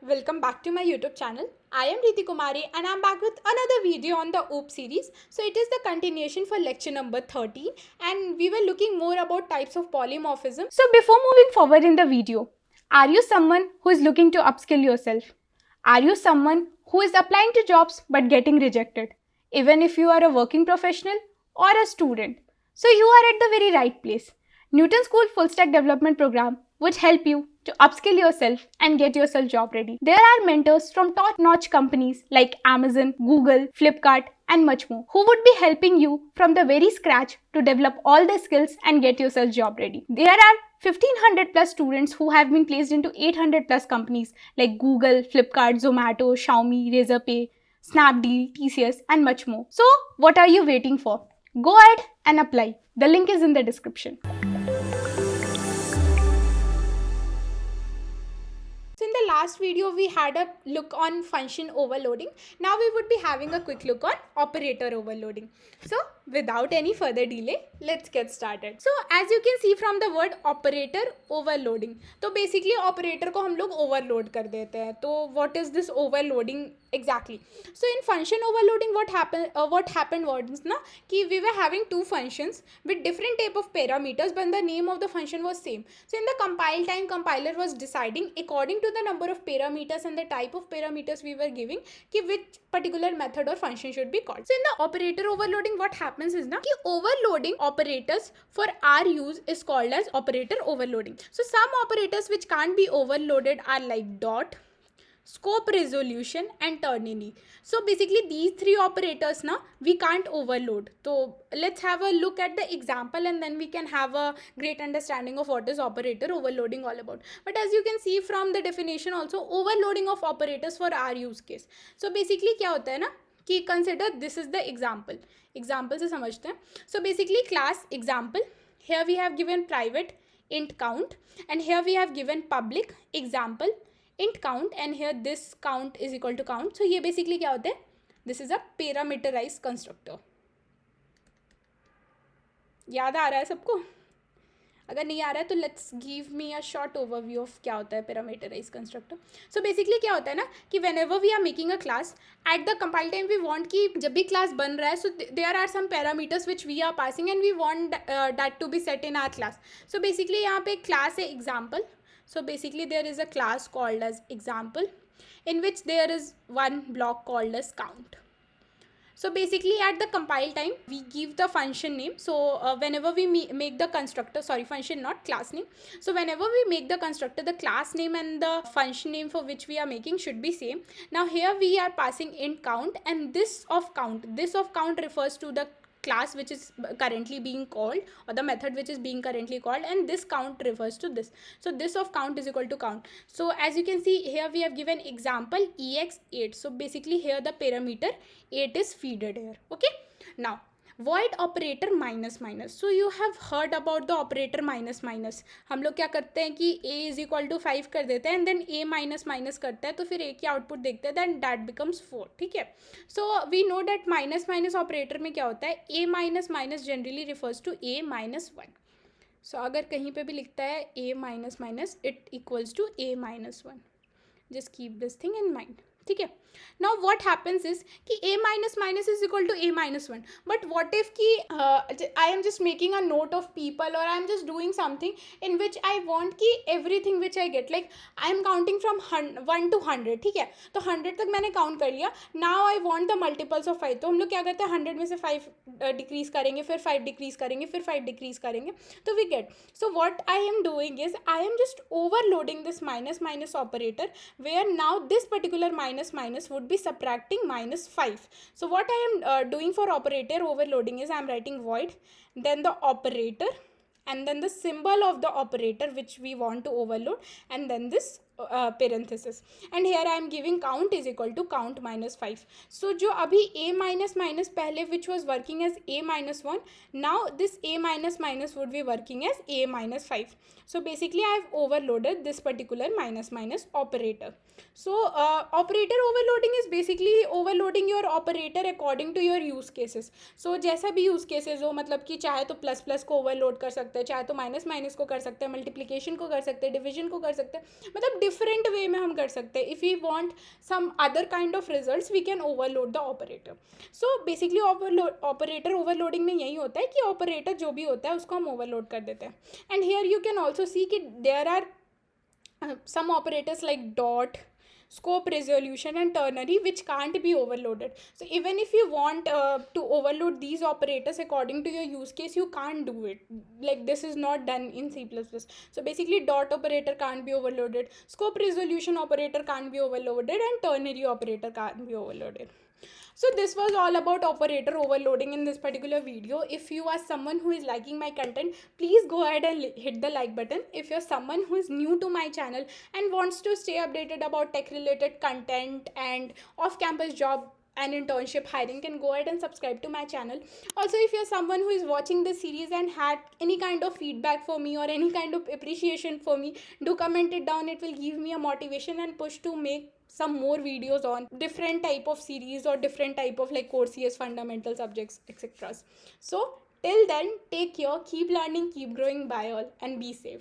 welcome back to my YouTube channel. I am Riti Kumari and I am back with another video on the OOP series. So it is the continuation for lecture number 13 and we were looking more about types of polymorphism. So before moving forward in the video, are you someone who is looking to upskill yourself? Are you someone who is applying to jobs but getting rejected? Even if you are a working professional or a student. So you are at the very right place. Newton School Full Stack Development Program would help you to upskill yourself and get yourself job ready. There are mentors from top-notch companies like Amazon, Google, Flipkart and much more who would be helping you from the very scratch to develop all the skills and get yourself job ready. There are 1500 plus students who have been placed into 800 plus companies like Google, Flipkart, Zomato, Xiaomi, Razorpay, Snapdeal, TCS and much more. So what are you waiting for? Go ahead and apply. The link is in the description. So in the last video we had a look on function overloading. Now we would be having a quick look on operator overloading. So without any further delay, let's get started. So as you can see from the word operator overloading, तो basically operator को हम लोग overload कर देते हैं. तो what is this overloading exactly? So in function overloading what happened was ना कि we were having two functions with different type of parameters but the name of the function was same. So in the compile time, compiler was deciding according to the number of parameters and the type of parameters we were giving कि which particular method or function should be called. So in the operator overloading what happens is ना कि overloading operators for our use is called as operator overloading. So some operators which can't be overloaded are like dot, scope resolution and ternary. So basically these three operators na we can't overload. So let's have a look at the example and then we can have a great understanding of what is operator overloading all about. But as you can see from the definition also, overloading of operators for our use case. So basically क्या होता है ना कि consider this is the example से समझते हैं. So basically class example, here we have given private int count and here we have given public example int count and here this count is equal to count. So ये basically क्या होता है? This is a parameterized constructor. याद आ रहा है सबको? अगर नहीं आ रहा है तो let's give me a short overview of क्या होता है parameterized constructor. So basically क्या होता है ना कि whenever we are making a class, at the compile time we want कि जब भी class बन रहा है, so there are some parameters which we are passing and we want that to be set in our class. So basically यहाँ पे class है example. So basically there is a class called as example in which there is one block called as count. So basically at the compile time we give the function name. So whenever we make the constructor, sorry function not class name. So whenever we make the constructor, the class name and the function name for which we are making should be same. Now here we are passing int count and this of count refers to the class which is currently being called or the method which is being currently called and this count refers to this. So this of count is equal to count. So as you can see here we have given example ex8. So basically here the parameter 8 is feeded here. Okay. Now void operator minus minus. So you have heard about the operator minus minus. हम लोग क्या करते हैं कि a is equal to 5 कर देते हैं and then a minus minus करता है तो फिर a की आउटपुट देखते हैं दैन दैट बिकम्स 4. ठीक है. So we know that minus minus operator में क्या होता है a minus minus generally refers to a minus 1. So अगर कहीं पे भी लिखता है a minus minus it equals to a minus 1. Just keep this thing in mind. ठीक है. नाउ व्हाट हैपेंस इज कि a minus minus is equal to a minus 1. But what if कि I am just making a lot of people और I am just doing something in which I want कि everything which I get like I am counting from 1 to 100. ठीक है. तो 100 तक मैंने count कर लिया. Now I want the multiples of 5. तो हम लोग क्या करते हैं 100 में से 5 डिक्रीज करेंगे फिर 5 डिक्रीज करेंगे फिर 5 डिक्रीज करेंगे तो we get. So what I am doing is I am just overloading this minus minus operator where now this particular minus minus would be subtracting minus 5. So what I am doing for operator overloading is I am writing void, then the operator and then the symbol of the operator which we want to overload and then this parenthesis and here I am giving count is equal to count minus 5. So जो अभी a minus minus पहले which was working as a minus 1, now this a minus minus would be working as a minus 5. So basically I have overloaded this particular minus minus operator. So operator overloading is basically overloading your operator according to your use cases. So जैसा भी use cases हो, मतलब कि चाहे तो plus plus को overload कर सकते हैं, चाहे तो माइनस माइनस को कर सकते हैं, मल्टीप्लिकेशन को कर सकते हैं, डिविजन को कर सकते हैं, मतलब डिफरेंट वे में हम कर सकते हैं. If we want some other kind of results we can overload the operator. So basically operator overloading में यही होता है कि ऑपरेटर जो भी होता है उसको हम ओवरलोड कर देते हैं. And here you can also see कि there are some operators like dot, scope resolution and ternary which can't be overloaded. So even if you want to overload these operators according to your use case, you can't do it. Like this is not done in C++. So basically dot operator can't be overloaded, scope resolution operator can't be overloaded and ternary operator can't be overloaded. So this was all about operator overloading in this particular video. If you are someone who is liking my content, please go ahead and hit the like button. If you're someone who is new to my channel and wants to stay updated about tech related content and off-campus job and internship hiring, can go ahead and subscribe to my channel. Also, if you're someone who is watching this series and had any kind of feedback for me or any kind of appreciation for me, do comment it down. It will give me a motivation and push to make some more videos on different type of series or different type of like core CS fundamental subjects, etc. So till then, take care, keep learning, keep growing. Bye all and be safe.